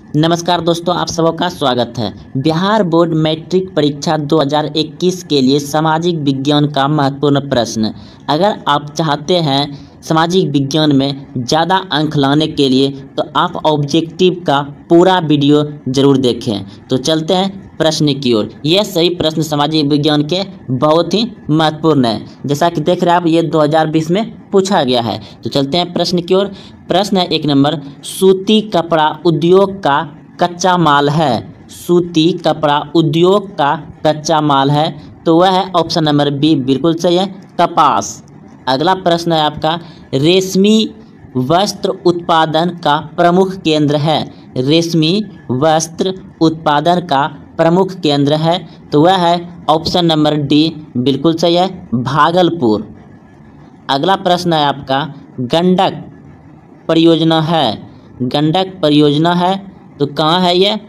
नमस्कार दोस्तों, आप सबका स्वागत है। बिहार बोर्ड मैट्रिक परीक्षा 2021 के लिए सामाजिक विज्ञान का महत्वपूर्ण प्रश्न। अगर आप चाहते हैं सामाजिक विज्ञान में ज़्यादा अंक लाने के लिए तो आप ऑब्जेक्टिव का पूरा वीडियो ज़रूर देखें। तो चलते हैं प्रश्न की ओर। यह सही प्रश्न सामाजिक विज्ञान के बहुत ही महत्वपूर्ण है। जैसा कि देख रहे हैं आप, ये 2020 में पूछा गया है। तो चलते हैं प्रश्न की ओर। प्रश्न है 1 नंबर, सूती कपड़ा उद्योग का कच्चा माल है। सूती कपड़ा उद्योग का कच्चा माल है, तो वह है ऑप्शन नंबर बी, बिल्कुल सही है, कपास। अगला प्रश्न है आपका, रेशमी वस्त्र उत्पादन का प्रमुख केंद्र है। रेशमी वस्त्र उत्पादन का प्रमुख केंद्र है, तो वह है ऑप्शन नंबर डी, बिल्कुल सही है, भागलपुर। अगला प्रश्न है आपका, गंडक परियोजना है। गंडक परियोजना है, तो कहाँ है ये?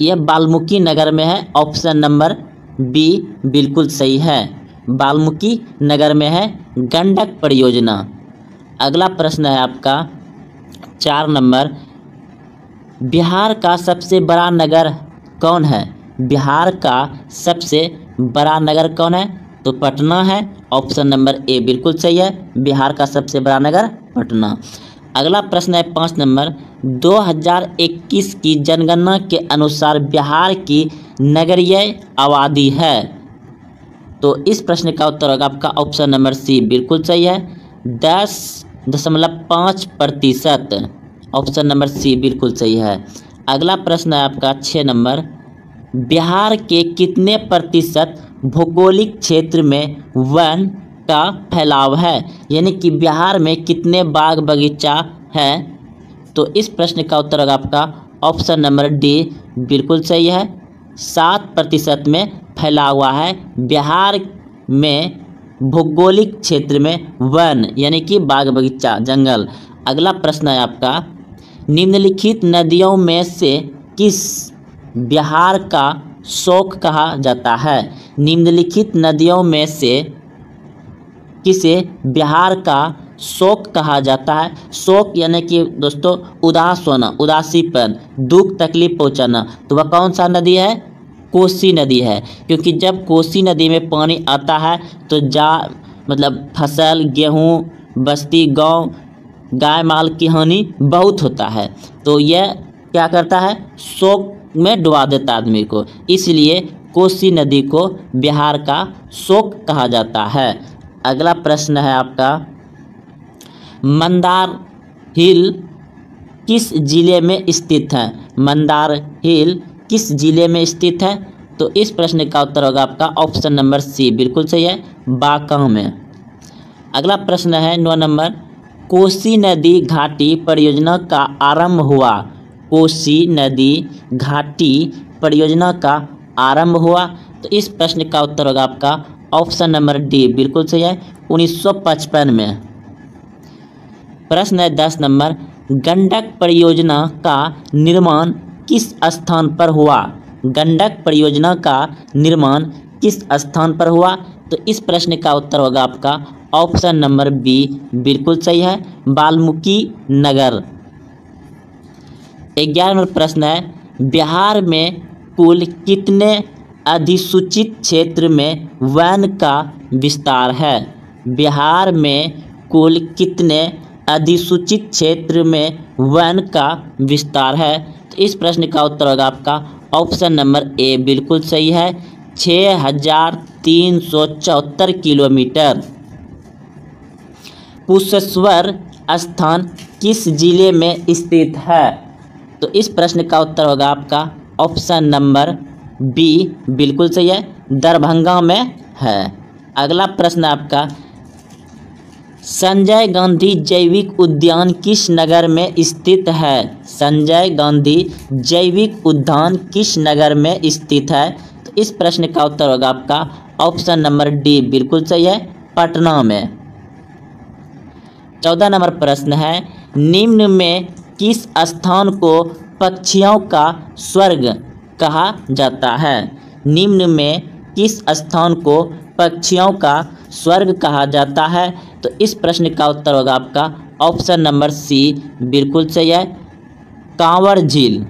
यह वाल्मीकि नगर में है, ऑप्शन नंबर बी बिल्कुल सही है, वाल्मीकि नगर में है गंडक परियोजना। अगला प्रश्न है आपका 4 नंबर, बिहार का सबसे बड़ा नगर कौन है? बिहार का सबसे बड़ा नगर कौन है? तो पटना है, ऑप्शन नंबर ए बिल्कुल सही है, बिहार का सबसे बड़ा नगर पटना। अगला प्रश्न है 5 नंबर, 2021 की जनगणना के अनुसार बिहार की नगरीय आबादी है। तो इस प्रश्न का उत्तर होगा आपका ऑप्शन नंबर सी, बिल्कुल सही है, 10.5%। ऑप्शन नंबर सी बिल्कुल सही है। अगला प्रश्न है आपका 6 नंबर, बिहार के कितने प्रतिशत भौगोलिक क्षेत्र में वन का फैलाव है? यानी कि बिहार में कितने बाग बगीचा है? तो इस प्रश्न का उत्तर होगा आपका ऑप्शन नंबर डी, बिल्कुल सही है, 7% में फैला हुआ है बिहार में भौगोलिक क्षेत्र में वन, यानी कि बाग बगीचा, जंगल। अगला प्रश्न है आपका, निम्नलिखित नदियों में से किस बिहार का शोक कहा जाता है? निम्नलिखित नदियों में से किसे बिहार का शोक कहा जाता है? शोक यानी कि दोस्तों उदास होना, उदासीपन, दुख तकलीफ पहुंचाना। तो वह कौन सा नदी है? कोसी नदी है, क्योंकि जब कोसी नदी में पानी आता है तो फसल, गेहूँ, बस्ती, गांव, गाय माल की हानि बहुत होता है। तो यह क्या करता है? शोक में डुबा देता आदमी को, इसलिए कोसी नदी को बिहार का शोक कहा जाता है। अगला प्रश्न है आपका, मंदार हिल किस जिले में स्थित है? मंदार हिल किस जिले में स्थित है? तो इस प्रश्न का उत्तर होगा आपका ऑप्शन नंबर सी, बिल्कुल सही है, बांका में। अगला प्रश्न है 9 नंबर, कोसी नदी घाटी परियोजना का आरंभ हुआ। कोसी नदी घाटी परियोजना का आरंभ हुआ, तो इस प्रश्न का उत्तर होगा आपका ऑप्शन नंबर डी, बिल्कुल सही है, 1955 में। प्रश्न है 10 नंबर, गंडक परियोजना का निर्माण किस स्थान पर हुआ? गंडक परियोजना का निर्माण किस स्थान पर हुआ? तो इस प्रश्न का उत्तर होगा आपका ऑप्शन नंबर बी, बिल्कुल सही है, वाल्मीकि नगर। 11 नंबर प्रश्न है, बिहार में कुल कितने अधिसूचित क्षेत्र में वन का विस्तार है? बिहार में कुल कितने अधिसूचित क्षेत्र में वन का विस्तार है? तो इस प्रश्न का उत्तर होगा आपका ऑप्शन नंबर ए, बिल्कुल सही है, 6374 किलोमीटर। कुशेश्वर स्थान किस जिले में स्थित है? तो इस प्रश्न का उत्तर होगा आपका ऑप्शन नंबर बी, बिल्कुल सही है, दरभंगा में है। अगला प्रश्न आपका, संजय गांधी जैविक उद्यान किस नगर में स्थित है? संजय गांधी जैविक उद्यान किस नगर में स्थित है? तो इस प्रश्न का उत्तर होगा आपका ऑप्शन नंबर डी, बिल्कुल सही है, पटना में। 14 नंबर प्रश्न है, निम्न में किस स्थान को पक्षियों का स्वर्ग कहा जाता है? निम्न में किस स्थान को पक्षियों का स्वर्ग कहा जाता है? तो इस प्रश्न का उत्तर होगा आपका ऑप्शन नंबर सी, बिल्कुल सही है, कांवर झील।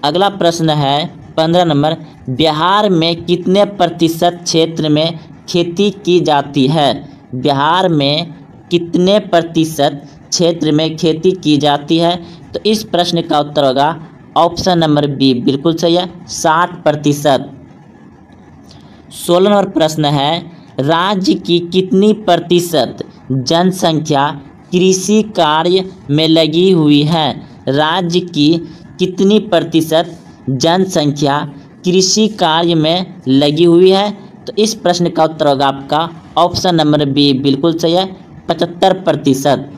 अगला प्रश्न है 15 नंबर, बिहार में कितने प्रतिशत क्षेत्र में खेती की जाती है? बिहार में कितने प्रतिशत क्षेत्र में खेती की जाती है? तो इस प्रश्न का उत्तर होगा ऑप्शन नंबर बी, बिल्कुल सही है, 60%। 16 नंबर प्रश्न है, राज्य की कितनी प्रतिशत जनसंख्या कृषि कार्य में लगी हुई है? राज्य की कितनी प्रतिशत जनसंख्या कृषि कार्य में लगी हुई है? तो इस प्रश्न का उत्तर होगा आपका ऑप्शन नंबर बी, बिल्कुल सही है, 75%।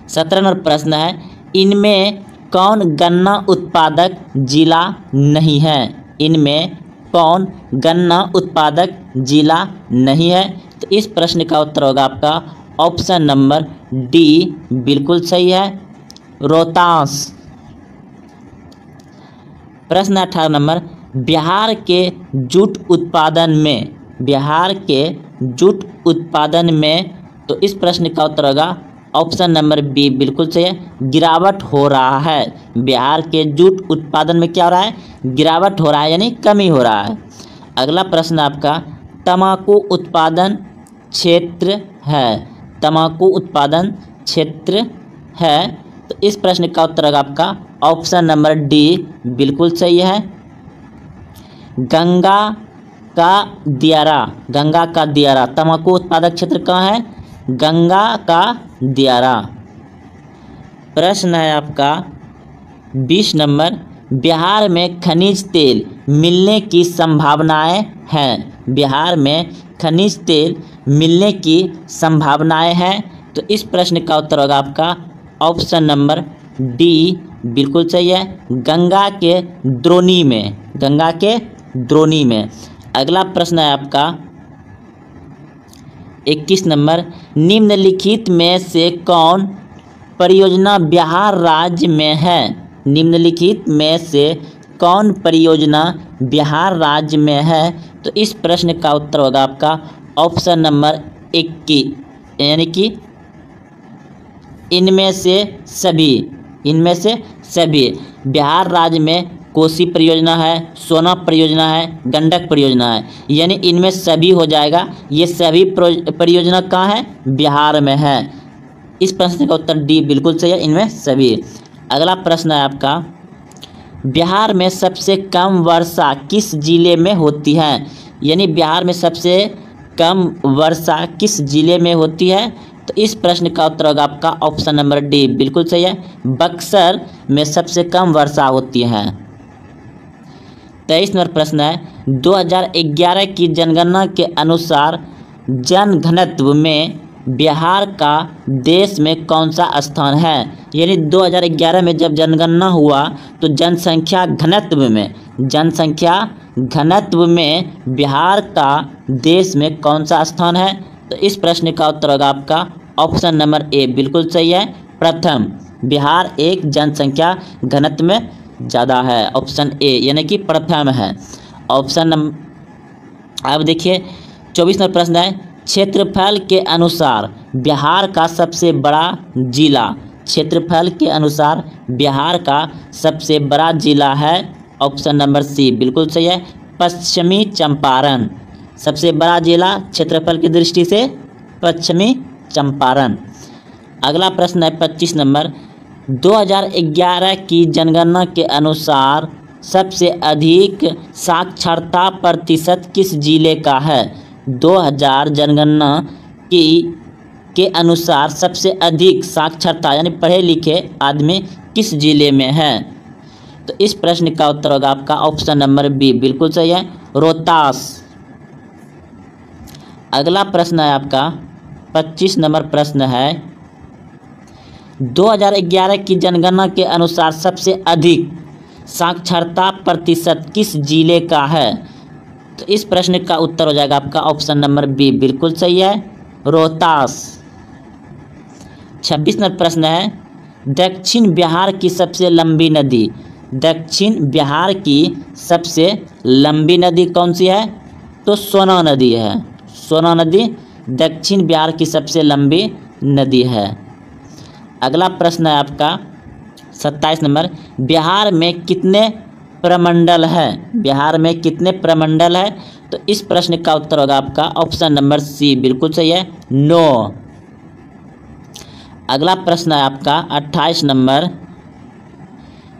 17 नंबर प्रश्न है, इनमें कौन गन्ना उत्पादक जिला नहीं है? इनमें कौन गन्ना उत्पादक जिला नहीं है? तो इस प्रश्न का उत्तर होगा आपका ऑप्शन नंबर डी, बिल्कुल सही है, रोहतास। प्रश्न 18 नंबर, बिहार के जूट उत्पादन में तो इस प्रश्न का उत्तर होगा ऑप्शन नंबर बी, बिल्कुल सही है, गिरावट हो रहा है। बिहार के जूट उत्पादन में क्या हो रहा है? गिरावट हो रहा है, यानी कमी हो रहा है। अगला प्रश्न आपका तंबाकू उत्पादन क्षेत्र है। तंबाकू उत्पादन क्षेत्र है, तो इस प्रश्न का उत्तर होगा आपका ऑप्शन नंबर डी, बिल्कुल सही है, गंगा का दियारा। तंबाकू उत्पादक क्षेत्र कहाँ है? गंगा का दियारा। प्रश्न है आपका 20 नंबर, बिहार में खनिज तेल मिलने की संभावनाएं हैं। बिहार में खनिज तेल मिलने की संभावनाएं हैं, तो इस प्रश्न का उत्तर होगा आपका ऑप्शन नंबर डी, बिल्कुल सही है, गंगा के द्रोणी में। अगला प्रश्न है आपका 21 नंबर, निम्नलिखित में से कौन परियोजना बिहार राज्य में है? निम्नलिखित में से कौन परियोजना बिहार राज्य में है? तो इस प्रश्न का उत्तर होगा आपका ऑप्शन नंबर 21, यानी कि इनमें से सभी। बिहार राज्य में कोसी परियोजना है, सोना परियोजना है, गंडक परियोजना है, यानी इनमें सभी हो जाएगा। ये सभी परियोजना कहाँ है? बिहार में है। इस प्रश्न का उत्तर डी, बिल्कुल सही है, इनमें सभी। अगला प्रश्न है आपका, बिहार में सबसे कम वर्षा किस जिले में होती है? यानी बिहार में सबसे कम वर्षा किस जिले में होती है? तो इस प्रश्न का उत्तर होगा आपका ऑप्शन नंबर डी, बिल्कुल सही है, बक्सर में सबसे कम वर्षा होती है। 23 नंबर प्रश्न है, 2011 की जनगणना के अनुसार जनघनत्व में बिहार का देश में कौन सा स्थान है? यानी 2011 में जब जनगणना हुआ तो जनसंख्या घनत्व में बिहार का देश में कौन सा स्थान है? तो इस प्रश्न का उत्तर होगा आपका ऑप्शन नंबर ए, बिल्कुल सही है, प्रथम। बिहार एक जनसंख्या घनत्व में ज़्यादा है, ऑप्शन ए, यानी कि प्रथम है। ऑप्शन नंबर अब देखिए 24 नंबर प्रश्न है, क्षेत्रफल के अनुसार बिहार का सबसे बड़ा जिला। क्षेत्रफल के अनुसार बिहार का सबसे बड़ा जिला है ऑप्शन नंबर सी, बिल्कुल सही है, पश्चिमी चंपारण। सबसे बड़ा जिला क्षेत्रफल की दृष्टि से पश्चिमी चंपारण। अगला प्रश्न है 25 नंबर, 2011 की जनगणना के अनुसार सबसे अधिक साक्षरता प्रतिशत किस जिले का है? 2000 जनगणना के अनुसार सबसे अधिक साक्षरता यानी पढ़े लिखे आदमी किस जिले में है? तो इस प्रश्न का उत्तर होगा आपका ऑप्शन नंबर बी, बिल्कुल सही है, रोहतास। अगला प्रश्न है आपका 25 नंबर प्रश्न है, 2011 की जनगणना के अनुसार सबसे अधिक साक्षरता प्रतिशत किस जिले का है? तो इस प्रश्न का उत्तर हो जाएगा आपका ऑप्शन नंबर बी, बिल्कुल सही है, रोहतास। 26 नंबर प्रश्न है, दक्षिण बिहार की सबसे लंबी नदी। दक्षिण बिहार की सबसे लंबी नदी कौन सी है? तो सोना नदी है। सोना नदी दक्षिण बिहार की सबसे लंबी नदी है। अगला प्रश्न है आपका 27 नंबर, बिहार में कितने प्रमंडल है? बिहार में कितने प्रमंडल है? तो इस प्रश्न का उत्तर होगा आपका ऑप्शन नंबर सी, बिल्कुल सही है, 9। अगला प्रश्न है आपका 28 नंबर,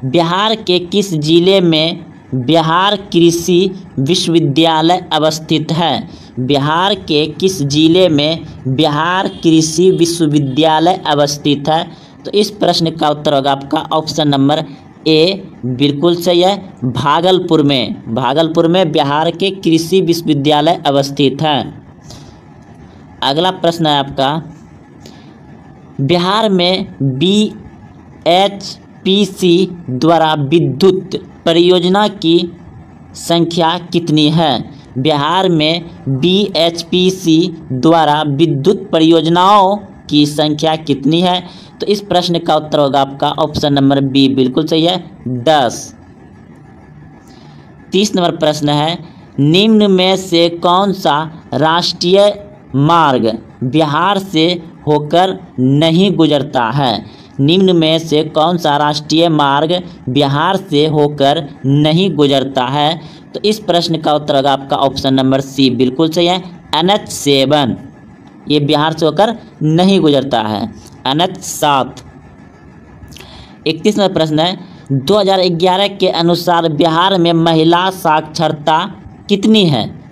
बिहार के किस जिले में बिहार कृषि विश्वविद्यालय अवस्थित है? बिहार के किस जिले में बिहार कृषि विश्वविद्यालय अवस्थित है? तो इस प्रश्न का उत्तर होगा आपका ऑप्शन नंबर ए, बिल्कुल सही है, भागलपुर में। भागलपुर में बिहार के कृषि विश्वविद्यालय अवस्थित है। अगला प्रश्न है आपका, बिहार में BHPC द्वारा विद्युत परियोजना की संख्या कितनी है? बिहार में BHPC द्वारा विद्युत परियोजनाओं की संख्या कितनी है? तो इस प्रश्न का उत्तर होगा आपका ऑप्शन नंबर बी, बिल्कुल सही है, 10। 30 नंबर प्रश्न है, निम्न में से कौन सा राष्ट्रीय मार्ग बिहार से होकर नहीं गुजरता है? निम्न में से कौन सा राष्ट्रीय मार्ग बिहार से होकर नहीं गुजरता है? तो इस प्रश्न का उत्तर होगा आपका ऑप्शन नंबर सी, बिल्कुल सही है, NH7। ये बिहार से होकर नहीं गुजरता है। NH7। 31 नंबर प्रश्न है, 2011 के अनुसार बिहार में महिला साक्षरता कितनी है?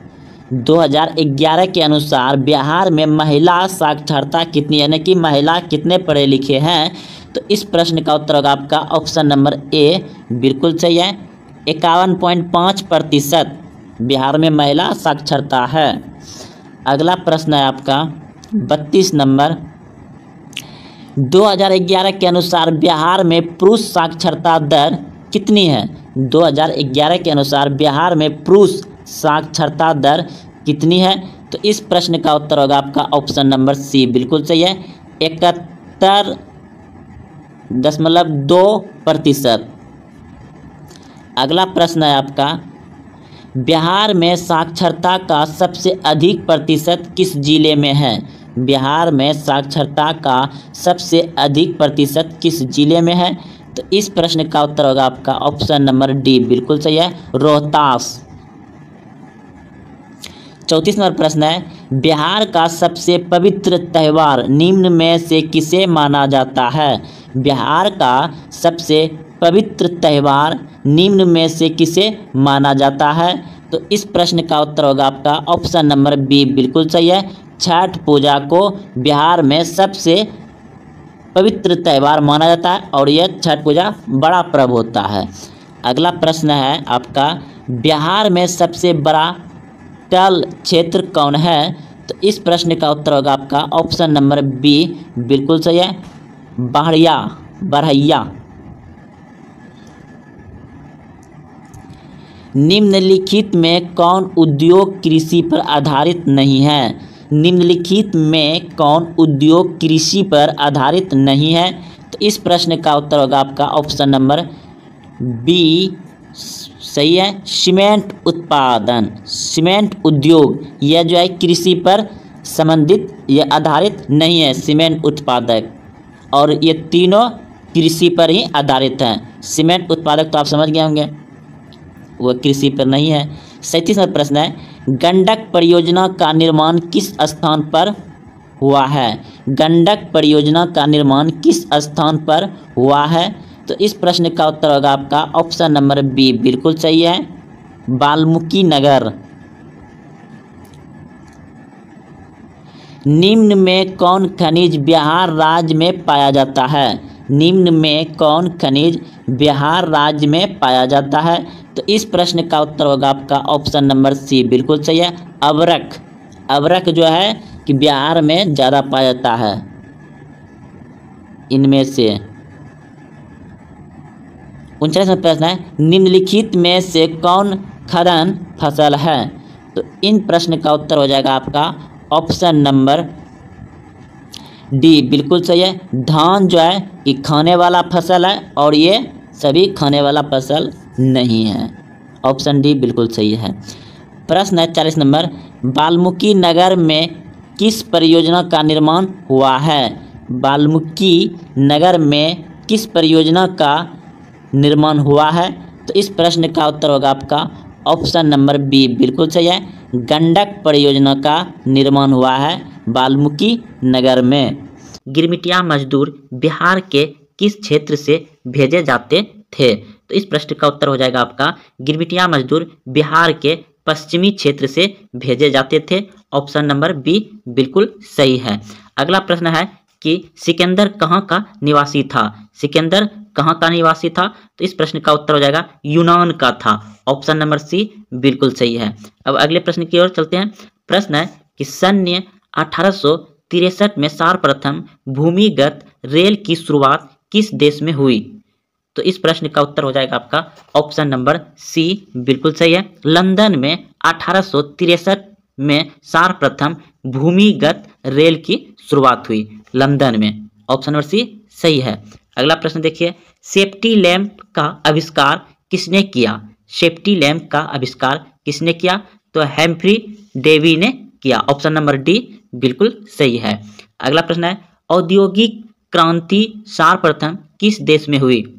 2011 के अनुसार बिहार में महिला साक्षरता कितनी है, यानी कि महिला कितने पढ़े लिखे हैं? तो इस प्रश्न का उत्तर होगा आपका ऑप्शन नंबर ए, बिल्कुल सही है, 51.5% बिहार में महिला साक्षरता है। अगला प्रश्न है आपका 32 नंबर, 2011 के अनुसार बिहार में पुरुष साक्षरता दर कितनी है? 2011 के अनुसार बिहार में पुरुष साक्षरता दर कितनी है? तो इस प्रश्न का उत्तर होगा आपका ऑप्शन नंबर सी, बिल्कुल सही है, 71.2%। अगला प्रश्न है आपका, बिहार में साक्षरता का सबसे अधिक प्रतिशत किस जिले में है? बिहार में साक्षरता का सबसे अधिक प्रतिशत किस जिले में है? तो इस प्रश्न का उत्तर होगा आपका ऑप्शन नंबर डी, बिल्कुल सही है, रोहतास। 34 नंबर प्रश्न है, बिहार का सबसे पवित्र त्यौहार निम्न में से किसे माना जाता है? बिहार का सबसे पवित्र त्यौहार निम्न में से किसे माना जाता है? तो इस प्रश्न का उत्तर होगा आपका ऑप्शन नंबर बी, बिल्कुल सही है, छठ पूजा को बिहार में सबसे पवित्र त्यौहार माना जाता है और यह छठ पूजा बड़ा पर्व होता है। अगला प्रश्न है आपका, बिहार में सबसे बड़ा तल क्षेत्र कौन है? तो इस प्रश्न का उत्तर होगा आपका ऑप्शन नंबर बी, बिल्कुल सही है, बढ़ैया। निम्नलिखित में कौन उद्योग कृषि पर आधारित नहीं है? निम्नलिखित में कौन उद्योग कृषि पर आधारित नहीं है? तो इस प्रश्न का उत्तर होगा आपका ऑप्शन नंबर बी, सही है, सीमेंट उत्पादन, सीमेंट उद्योग, यह जो है कृषि पर संबंधित, यह आधारित नहीं है, सीमेंट उत्पादक, और ये तीनों कृषि पर ही आधारित हैं। सीमेंट उत्पादक तो आप समझ गए होंगे, वह कृषि पर नहीं है। 37 नंबर प्रश्न है, गंडक परियोजना का निर्माण किस स्थान पर हुआ है? गंडक परियोजना का निर्माण किस स्थान पर हुआ है? तो इस प्रश्न का उत्तर होगा आपका ऑप्शन नंबर बी, बिल्कुल सही है, वाल्मीकि नगर। निम्न में कौन खनिज बिहार राज्य में पाया जाता है? निम्न में कौन खनिज बिहार राज्य में पाया जाता है? तो इस प्रश्न का उत्तर होगा आपका ऑप्शन नंबर सी, बिल्कुल सही है, अबरख। अबरख जो है कि बिहार में ज़्यादा पाया जाता है इनमें से। 39वां प्रश्न है, निम्नलिखित में से कौन खनन फसल है? तो इन प्रश्न का उत्तर हो जाएगा आपका ऑप्शन नंबर डी, बिल्कुल सही है, धान जो है ये खाने वाला फसल है और ये सभी खाने वाला फसल नहीं है। ऑप्शन डी बिल्कुल सही है। प्रश्न है 40 नंबर, वाल्मीकि नगर में किस परियोजना का निर्माण हुआ है? वाल्मीकि नगर में किस परियोजना का निर्माण हुआ है? तो इस प्रश्न का उत्तर होगा आपका ऑप्शन नंबर बी, बिल्कुल सही है। गंडक परियोजना का निर्माण हुआ है वाल्मीकि नगर में। गिरमिटिया मजदूर बिहार के किस क्षेत्र से भेजे जाते थे? तो इस प्रश्न का उत्तर हो जाएगा आपका गिरमिटिया मजदूर बिहार के पश्चिमी क्षेत्र से भेजे जाते थे। ऑप्शन नंबर बी बिल्कुल सही है। अगला प्रश्न है कि सिकंदर कहाँ का निवासी था? सिकंदर कहाँ का निवासी था? तो इस प्रश्न का उत्तर हो जाएगा यूनान का था। ऑप्शन नंबर सी बिल्कुल सही है। अब अगले प्रश्न की ओर चलते हैं। प्रश्न है कि सन् 1863 में सर्वप्रथम भूमिगत रेल की शुरुआत किस देश में हुई? तो इस प्रश्न का उत्तर हो जाएगा आपका ऑप्शन नंबर सी बिल्कुल सही है। लंदन में 1863 में सर्वप्रथम भूमिगत रेल की शुरुआत हुई लंदन में। ऑप्शन नंबर सी सही है। अगला प्रश्न देखिए, सेफ्टी लैंप का आविष्कार किसने किया? सेफ्टी लैंप का आविष्कार किसने किया? तो हेम्फ्री डेवी ने किया। ऑप्शन नंबर डी बिल्कुल सही है। अगला प्रश्न है, औद्योगिक क्रांति सर्वप्रथम किस देश में हुई?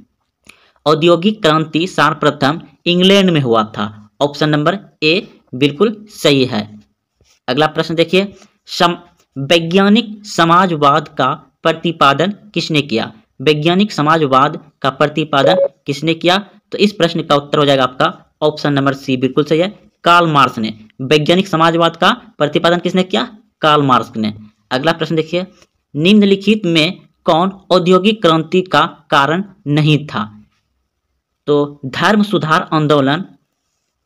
औद्योगिक क्रांति सर्वप्रथम इंग्लैंड में हुआ था। ऑप्शन नंबर ए बिल्कुल सही है। अगला प्रश्न देखिए, वैज्ञानिक समाजवाद का प्रतिपादन किसने किया? वैज्ञानिक समाजवाद का प्रतिपादन किसने किया? तो इस प्रश्न का उत्तर हो जाएगा आपका ऑप्शन नंबर सी बिल्कुल सही है। कार्ल मार्क्स ने। वैज्ञानिक समाजवाद का प्रतिपादन किसने किया? कार्ल मार्क्स ने। अगला प्रश्न देखिए, निम्नलिखित में कौन औद्योगिक क्रांति का कारण नहीं था? तो धर्म सुधार आंदोलन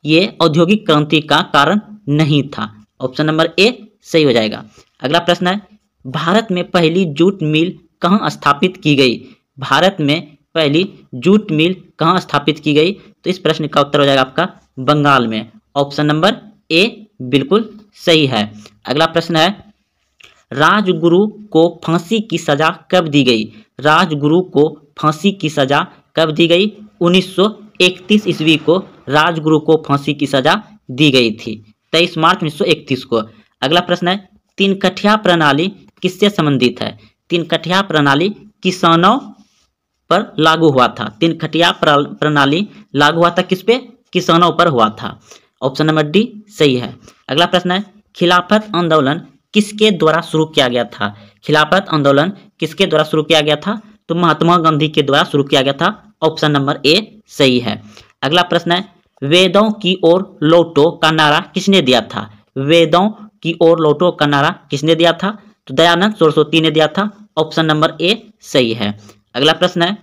ये औद्योगिक क्रांति का कारण नहीं था। ऑप्शन नंबर ए सही हो जाएगा। अगला प्रश्न है, भारत में पहली जूट मिल कहाँ स्थापित की गई? भारत में पहली जूट मिल कहाँ स्थापित की गई? तो इस प्रश्न का उत्तर हो जाएगा आपका बंगाल में। ऑप्शन नंबर ए बिल्कुल सही है। अगला प्रश्न है, राजगुरु को फांसी की सजा कब दी गई? राजगुरु को फांसी की सजा कब दी गई? 1931 ईस्वी को राजगुरु को फांसी की सजा दी गई थी, 23 मार्च 1931 को। अगला प्रश्न है, तीन कठिया प्रणाली किससे संबंधित है? तीन कठिया प्रणाली किसानों पर लागू हुआ था। तीन कठिया प्रणाली लागू हुआ था किस पे? किसानों पर हुआ था। ऑप्शन नंबर डी सही है। अगला प्रश्न है, खिलाफत आंदोलन किसके द्वारा शुरू किया गया था? खिलाफत आंदोलन किसके द्वारा शुरू किया गया था? तो महात्मा गांधी के द्वारा शुरू किया गया था। ऑप्शन नंबर ए सही है। अगला प्रश्न है, वेदों की ओर लौटो का नारा किसने दिया था? वेदों की ओर लौटो का नारा किसने दिया था? तो दयानंद सरस्वती ने दिया था। ऑप्शन नंबर ए सही है। अगला प्रश्न है,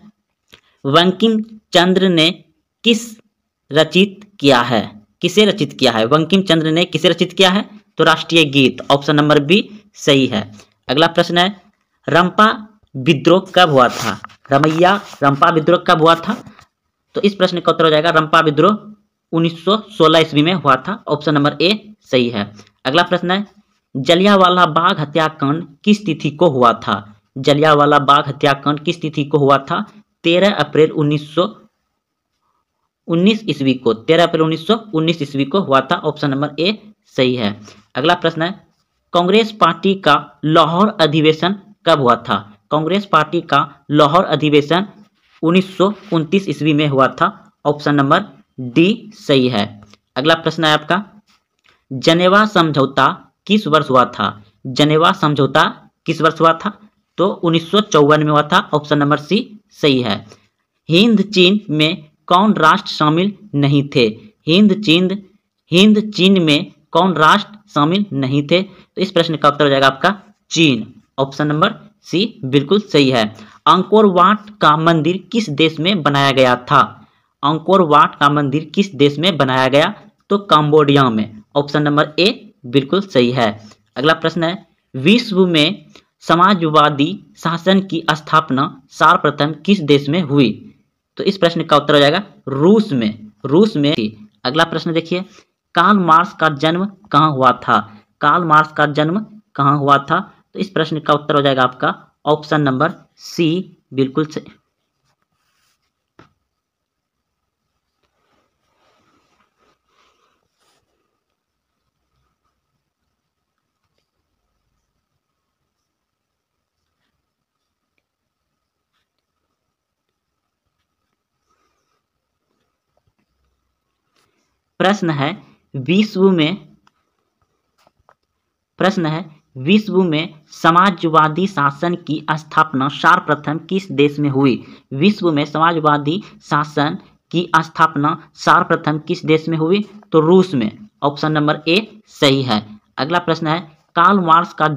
बंकिम चंद्र ने किस रचित किया है? किसे रचित किया है? बंकिम चंद्र ने किसे रचित किया है? तो राष्ट्रीय गीत। ऑप्शन नंबर बी सही है। अगला प्रश्न है, रंपा विद्रोह कब हुआ था? रमैया रंपा विद्रोह कब हुआ था? तो इस प्रश्न का उत्तर हो जाएगा रंपा विद्रोह 1916 ईस्वी में हुआ था। ऑप्शन नंबर ए सही है। अगला प्रश्न है, जलियांवाला बाग हत्याकांड किस तिथि को हुआ था? जलियांवाला बाग हत्याकांड किस तिथि को हुआ था? 13 अप्रैल 1919 ईस्वी को। 13 अप्रैल 1919 ईस्वी को हुआ था। ऑप्शन नंबर ए सही है। अगला प्रश्न है, कांग्रेस पार्टी का लाहौर अधिवेशन कब हुआ था? कांग्रेस पार्टी का लाहौर अधिवेशन 1929 ईस्वी में हुआ था। ऑप्शन नंबर डी सही है। अगला प्रश्न है आपका, जनेवा समझौता किस वर्ष हुआ था? जनेवा समझौता किस वर्ष हुआ था? तो 1954 में हुआ था। ऑप्शन नंबर सी सही है। हिंद चीन में कौन राष्ट्र शामिल नहीं थे? हिंद चीन में कौन राष्ट्र शामिल नहीं थे? तो इस प्रश्न का उत्तर हो जाएगा आपका चीन। ऑप्शन नंबर सी बिल्कुल सही है। अंकोर वाट का मंदिर किस देश में बनाया गया था? अंकोर वाट का मंदिर किस देश में बनाया गया? तो कंबोडिया में। ऑप्शन नंबर ए बिल्कुल सही है। अगला प्रश्न है, विश्व में समाजवादी शासन की स्थापना सर्वप्रथम किस देश में हुई? तो इस प्रश्न का उत्तर हो जाएगा रूस में। रूस में। अगला प्रश्न देखिए, कार्ल मार्क्स का जन्म कहाँ हुआ था? कार्ल मार्क्स का जन्म कहाँ हुआ था? तो इस प्रश्न का उत्तर हो जाएगा आपका ऑप्शन नंबर सी बिल्कुल सही। प्रश्न है विश्व में समाजवादी शासन की स्थापना सर्वप्रथम किस देश में हुई? विश्व में समाजवादी शासन की स्थापना सर्वप्रथम किस देश में हुई? तो रूस में। ऑप्शन नंबर ए सही है। अगला प्रश्न है कार्ल मार्क्स का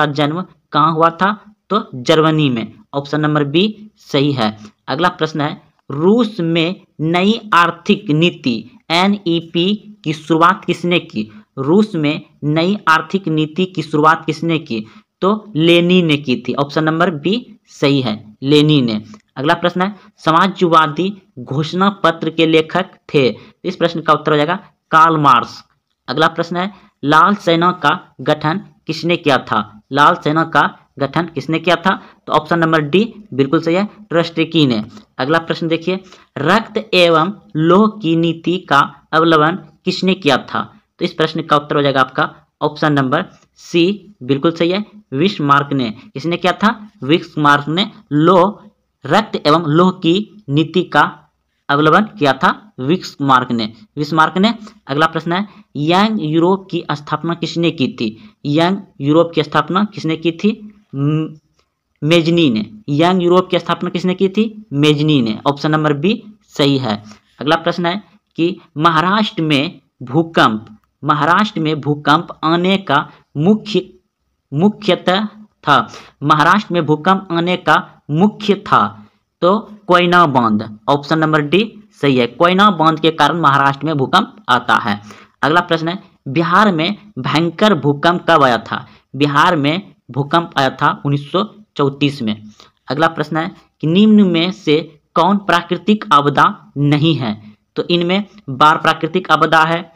जन्म कहाँ हुआ था? तो जर्मनी में। ऑप्शन नंबर बी सही है। अगला प्रश्न है रूस में नई आर्थिक नीति NEP की शुरुआत किसने की? रूस में नई आर्थिक नीति की शुरुआत किसने की? तो लेनिन ने की थी। ऑप्शन नंबर बी सही है, लेनिन ने। अगला प्रश्न है समाजवादी घोषणा पत्र के लेखक थे? इस प्रश्न का उत्तर हो जाएगा कार्ल मार्क्स। अगला प्रश्न है लाल सेना का गठन किसने किया था? लाल सेना का गठन किसने किया था? तो ऑप्शन नंबर डी बिल्कुल सही है, ट्रस्टेकी ने। अगला प्रश्न देखिए रक्त एवं लौह की नीति का अवलंबन किसने किया था? तो इस प्रश्न का उत्तर हो जाएगा आपका ऑप्शन नंबर सी बिल्कुल सही है, बिस्मार्क ने। किसने किया था? बिस्मार्क ने रक्त एवं लौह की नीति का अवलंबन किया था बिस्मार्क ने। अगला प्रश्न है यंग यूरोप की स्थापना किसने की थी? यंग यूरोप की स्थापना किसने की थी? मेजनी ने। यंग यूरोप की स्थापना किसने की थी? मेजनी ने। ऑप्शन नंबर बी सही है। अगला प्रश्न है कि महाराष्ट्र में भूकंप आने का मुख्यतः था। महाराष्ट्र में भूकंप आने का मुख्य था तो कोयना बांध। ऑप्शन नंबर डी सही है, कोयना बांध के कारण महाराष्ट्र में भूकंप आता है। अगला प्रश्न है बिहार में भयंकर भूकंप कब आया था? बिहार में भूकंप आया था 1934 में। अगला प्रश्न है कि निम्न में से कौन प्राकृतिक आपदा नहीं है? तो इनमें बाढ़ प्राकृतिक आपदा है,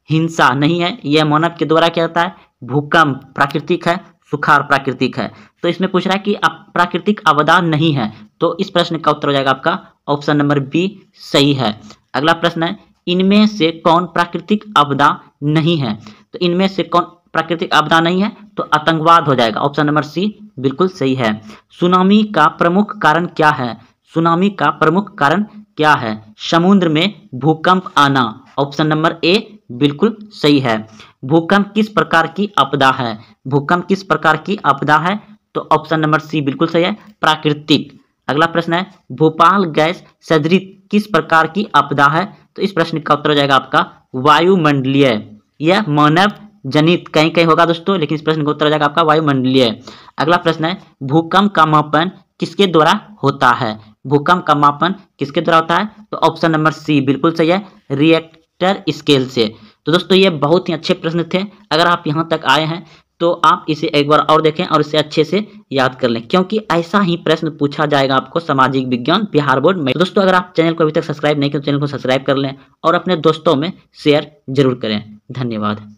हिंसा नहीं है, यह मानव के द्वारा क्या होता है, भूकंप प्राकृतिक है, सुखाड़ प्राकृतिक है। तो इसमें पूछ रहा है कि प्राकृतिक आपदा नहीं है, तो इस प्रश्न का उत्तर हो जाएगा आपका ऑप्शन नंबर बी सही है। अगला प्रश्न है इनमें से कौन प्राकृतिक आपदा नहीं है? तो इनमें से कौन प्राकृतिक आपदा नहीं है? तो आतंकवाद हो जाएगा। ऑप्शन नंबर सी बिल्कुल सही है। सुनामी का प्रमुख कारण क्या है? सुनामी का प्रमुख कारण क्या है? समुद्र में भूकंप आना। ऑप्शन नंबर ए बिल्कुल सही है। भूकंप किस प्रकार की आपदा है? भूकंप किस प्रकार की आपदा है? तो ऑप्शन नंबर सी बिल्कुल सही है, प्राकृतिक। अगला प्रश्न है भोपाल गैस सदृश किस प्रकार की आपदा है? तो इस प्रश्न का उत्तर हो जाएगा आपका वायुमंडलीय। यह मानव जनित कहीं कहीं होगा दोस्तों, लेकिन इस प्रश्न का उत्तर हो जाएगा आपका वायुमंडलीय। अगला प्रश्न है भूकंप का मापन किसके द्वारा होता है? भूकंप का मापन किसके द्वारा होता है? तो ऑप्शन नंबर सी बिल्कुल सही है, रिएक्टर स्केल से। तो दोस्तों ये बहुत ही अच्छे प्रश्न थे। अगर आप यहाँ तक आए हैं तो आप इसे एक बार और देखें और इसे अच्छे से याद कर लें, क्योंकि ऐसा ही प्रश्न पूछा जाएगा आपको सामाजिक विज्ञान बिहार बोर्ड में। तो दोस्तों अगर आप चैनल को अभी तक सब्सक्राइब नहीं किया तो चैनल को सब्सक्राइब कर लें और अपने दोस्तों में शेयर जरूर करें। धन्यवाद।